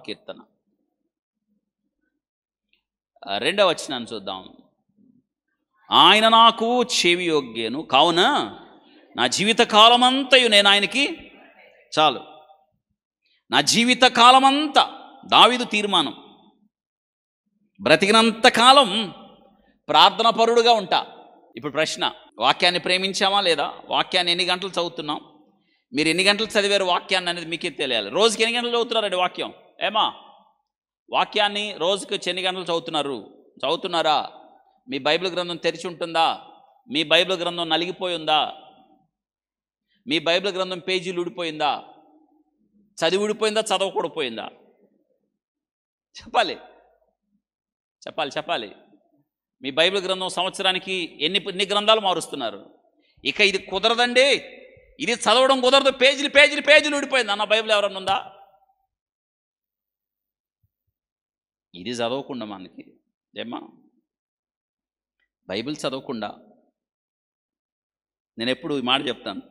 కీర్తన 2వ వచనాన్ని చూద్దాం. ఆయన నాకు చెవి యొగ్గెను, కావున నా జీవిత కాలమంతయు నేను ఆయనకి చాలు. నా జీవిత కాలమంతా దావీదు తీర్మానం, బ్రతికినంత కాలం ప్రార్థన పరుడుగా ఉంటా. ఇప్పుడు ప్రశ్న, వాక్యాన్ని ప్రేమించామా లేదా? వాక్యాన్ని ఎన్ని గంటలు చదువుతున్నాం? మీరు ఎన్ని గంటలు చదివారు వాక్యాన్ని అనేది మీకే తెలియాలి. రోజుకి ఎన్ని గంటలు చదువుతున్నారండి వాక్యం? ఏమా, వాక్యాన్ని రోజుకి ఎన్ని గంటలు చదువుతున్నారా? మీ బైబిల్ గ్రంథం తెరిచి ఉంటుందా? మీ బైబిల్ గ్రంథం నలిగిపోయి ఉందా? మీ బైబిల్ గ్రంథం పేజీలు ఊడిపోయిందా? చదివి ఊడిపోయిందా? చదవకూడపోయిందా? చెప్పాలి. మీ బైబిల్ గ్రంథం సంవత్సరానికి ఎన్ని గ్రంథాలు మారుస్తున్నారు? ఇక ఇది కుదరదండి, ఇది చదవడం కుదరదు, పేజీలు ఊడిపోయింది అన్న బైబిల్ ఎవరన్నా ఉందా? ఇది చదవకుండా మనకి ఏమా, బైబిల్ చదవకుండా. నేను ఎప్పుడు ఈ మాట చెప్తాను,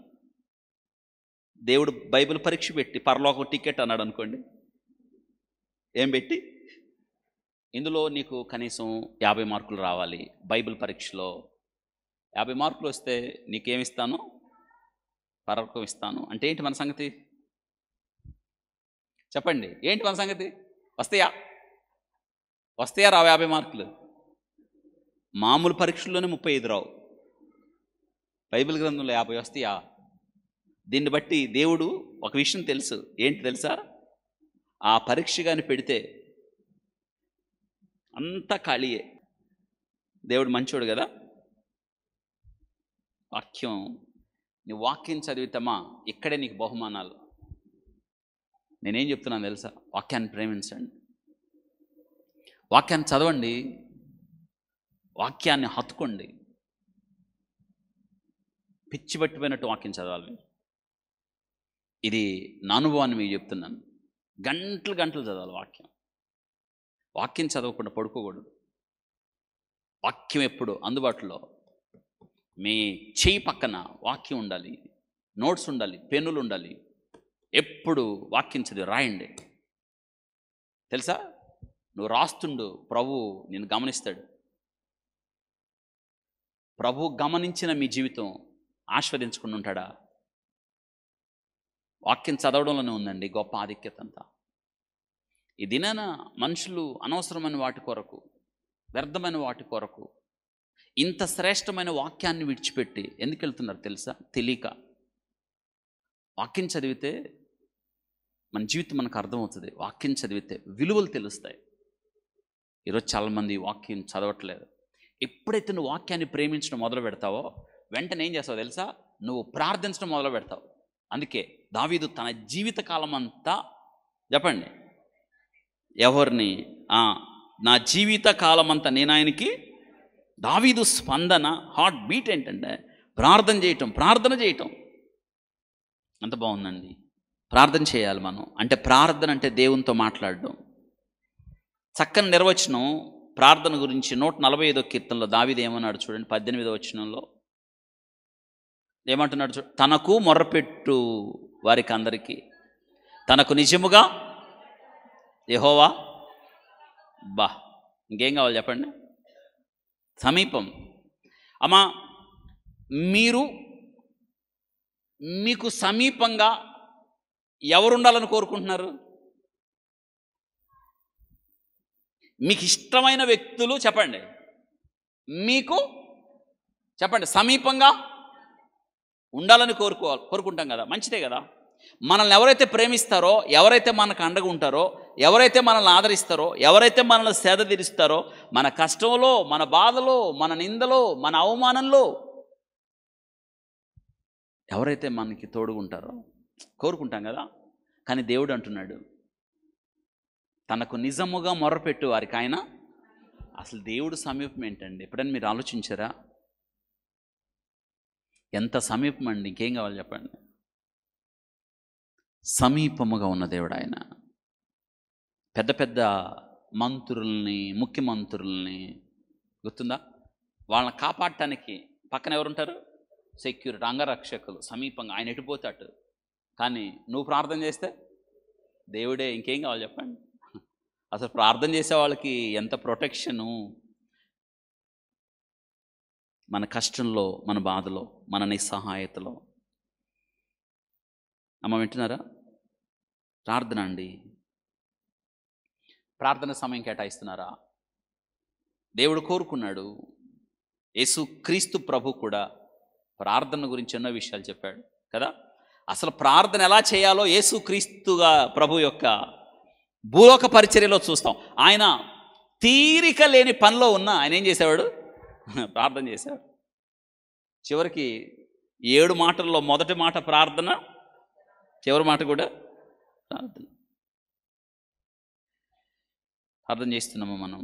దేవుడు బైబిల్ పరీక్ష పెట్టి పరలోకం టికెట్ అన్నాడు అనుకోండి, ఏం పెట్టి, ఇందులో నీకు కనీసం 50 మార్కులు రావాలి బైబిల్ పరీక్షలో. 50 మార్కులు వస్తే నీకేమిస్తాను? పరలోకం ఇస్తాను అంటే ఏంటి మన సంగతి? చెప్పండి, ఏంటి మన సంగతి? వస్తాయా రావు 50 మార్కులు? మామూలు పరీక్షల్లోనే 35 రావు, బైబిల్ గ్రంథంలో 50 వస్తాయా? దీన్ని బట్టి దేవుడు ఒక విషయం తెలుసు. ఏంటి తెలుసా? ఆ పరీక్ష కానీ పెడితే అంతా ఖాళీయే. దేవుడు మంచోడు కదా. నీ వాక్యం చదివితమా, ఇక్కడే నీకు బహుమానాలు. నేనేం చెప్తున్నాను తెలుసా? వాక్యాన్ని ప్రేమించండి, వాక్యాన్ని చదవండి, వాక్యాన్ని హత్తుకోండి. పిచ్చి పట్టిపోయినట్టు వాక్యం చదవాలి. ఇది నా అనుభవాన్ని మీకు చెప్తున్నాను. గంటలు చదవాలి వాక్యం చదవకుండా పడుకోకూడదు. వాక్యం ఎప్పుడు అందుబాటులో, మీ చెయ్యి పక్కన వాక్యం ఉండాలి, నోట్స్ ఉండాలి, పెన్నులు ఉండాలి. ఎప్పుడు వాక్యం చదివి రాయండి. తెలుసా, నువ్వు రాస్తుండు, ప్రభు నిన్ను గమనిస్తాడు. ప్రభు గమనించిన మీ జీవితం ఆస్వాదించుకుని ఉంటాడా? వాక్యం చదవడంలోనే ఉందండి గొప్ప ఆధిక్యత అంతా. ఈ దినాన మనుషులు అనవసరమైన వాటి కొరకు, వ్యర్థమైన వాటి కొరకు ఇంత శ్రేష్టమైన వాక్యాన్ని విడిచిపెట్టి ఎందుకు వెళ్తున్నారు తెలుసా? తెలియక. వాక్యం చదివితే మన జీవితం మనకు అర్థమవుతుంది. వాక్యం చదివితే విలువలు తెలుస్తాయి. ఈరోజు చాలామంది వాక్యం చదవట్లేదు. ఎప్పుడైతే నువ్వు వాక్యాన్ని ప్రేమించడం మొదలు పెడతావో వెంటనే ఏం చేస్తావు తెలుసా? నువ్వు ప్రార్థించడం మొదలు పెడతావు. అందుకే దావీదు తన జీవిత కాలం అంతా, చెప్పండి ఎవరిని, నా జీవిత కాలం అంతా నేను ఆయనకి, దావీదు స్పందన, హార్ట్ బీట్ ఏంటంటే ప్రార్థన చేయటం. అంత బాగుందండి. ప్రార్థన చేయాలి మనం. అంటే ప్రార్థన అంటే దేవునితో మాట్లాడడం. చక్కని నిర్వచనం ప్రార్థన గురించి 145వ కీర్తనలో దావీదు ఏమన్నాడు చూడండి. 18వ వచనంలో ఏమంటున్నాడు? తనకు మొర్రపెట్టు వారికి అందరికీ తనకు నిజముగా యెహోవా. ఇంకేం కావాలి చెప్పండి? సమీపం. అమ్మా, మీకు సమీపంగా ఎవరుండాలని కోరుకుంటున్నారు? మీకు ఇష్టమైన వ్యక్తులు చెప్పండి. మీకు చెప్పండి, సమీపంగా ఉండాలని కోరుకుంటాం కదా. మంచిదే కదా. మనల్ని ఎవరైతే ప్రేమిస్తారో, ఎవరైతే మనకు అండగా ఉంటారో, ఎవరైతే మనల్ని ఆదరిస్తారో, ఎవరైతే మనల్ని సేద తీరుస్తారో, మన కష్టంలో, మన బాధలో, మన నిందలో, మన అవమానంలో ఎవరైతే మనకి తోడుగుంటారో కోరుకుంటాం కదా. కానీ దేవుడు అంటున్నాడు, తనకు నిజముగా మొర్రపెట్టు వారికి ఆయన. అసలు దేవుడు సమీపం ఏంటండి? ఎప్పుడైనా మీరు ఆలోచించారా? ఎంత సమీపం అండి. ఇంకేం కావాలి చెప్పండి? సమీపముగా ఉన్న దేవుడు ఆయన. పెద్ద పెద్ద మంత్రుల్ని, ముఖ్యమంత్రుల్ని గుర్తుందా? వాళ్ళని కాపాడటానికి పక్కన ఎవరుంటారు? సెక్యూరిటీ, అంగరక్షకులు సమీపంగా. ఆయన ఎటుపోతాడు. కానీ నువ్వు ప్రార్థన చేస్తే దేవుడే. ఇంకేం కావాలి చెప్పండి? అసలు ప్రార్థన చేసే వాళ్ళకి ఎంత ప్రొటెక్షను. మన కష్టంలో, మన బాధలో, మన నిస్సహాయతలో. అమ్మ వింటున్నారా? ప్రార్థన అండి. ప్రార్థన సమయం కేటాయిస్తున్నారా? దేవుడు కోరుకున్నాడు. యేసు క్రీస్తు ప్రభు కూడా ప్రార్థన గురించి ఎన్నో విషయాలు చెప్పాడు కదా. అసలు ప్రార్థన ఎలా చేయాలో యేసు క్రీస్తుగా ప్రభు యొక్క భూలోక పరిచర్యలో చూస్తాం. ఆయన తీరిక లేని పనిలో ఉన్న ఆయన ఏం చేసేవాడు? ప్రార్థన చేసేవాడు. చివరికి 7 మాటల్లో మొదటి మాట ప్రార్థన, చివరి మాట కూడా ప్రార్థన. ప్రార్థన చేస్తున్నాము మనం.